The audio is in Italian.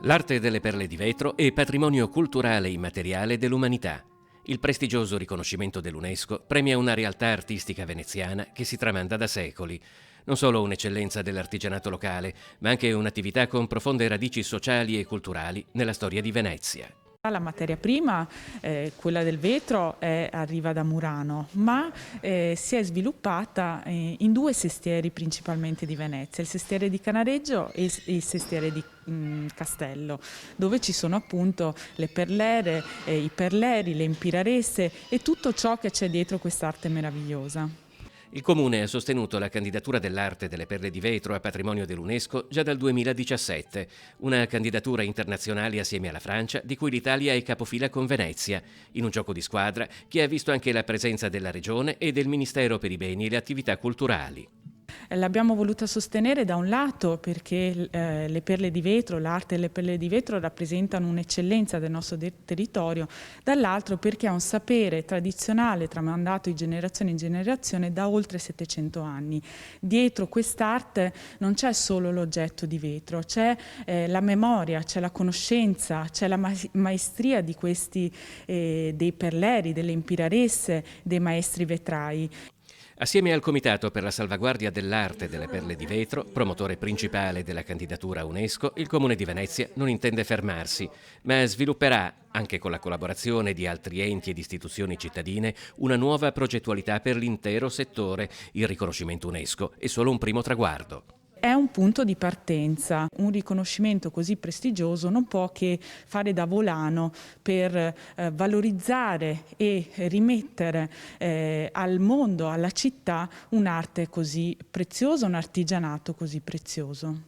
L'arte delle perle di vetro è patrimonio culturale immateriale dell'umanità. Il prestigioso riconoscimento dell'UNESCO premia una realtà artistica veneziana che si tramanda da secoli. Non solo un'eccellenza dell'artigianato locale, ma anche un'attività con profonde radici sociali e culturali nella storia di Venezia. La materia prima, quella del vetro, arriva da Murano, ma si è sviluppata in due sestieri principalmente di Venezia, il sestiere di Canareggio e il sestiere di Castello, dove ci sono appunto le perlere, i perleri, le impiraresse e tutto ciò che c'è dietro quest'arte meravigliosa. Il Comune ha sostenuto la candidatura dell'arte delle perle di vetro a patrimonio dell'UNESCO già dal 2017, una candidatura internazionale assieme alla Francia di cui l'Italia è capofila con Venezia, in un gioco di squadra che ha visto anche la presenza della Regione e del Ministero per i beni e le attività culturali. L'abbiamo voluta sostenere da un lato perché le perle di vetro, l'arte delle perle di vetro rappresentano un'eccellenza del nostro territorio, dall'altro perché è un sapere tradizionale tramandato di generazione in generazione da oltre 700 anni. Dietro quest'arte non c'è solo l'oggetto di vetro, c'è la memoria, c'è la conoscenza, c'è la maestria di questi dei perleri, delle impiraresse, dei maestri vetrai. Assieme al Comitato per la salvaguardia dell'arte delle perle di vetro, promotore principale della candidatura UNESCO, il Comune di Venezia non intende fermarsi, ma svilupperà, anche con la collaborazione di altri enti ed istituzioni cittadine, una nuova progettualità per l'intero settore. Il riconoscimento UNESCO è solo un primo traguardo. È un punto di partenza, un riconoscimento così prestigioso non può che fare da volano per valorizzare e rimettere al mondo, alla città, un'arte così preziosa, un artigianato così prezioso.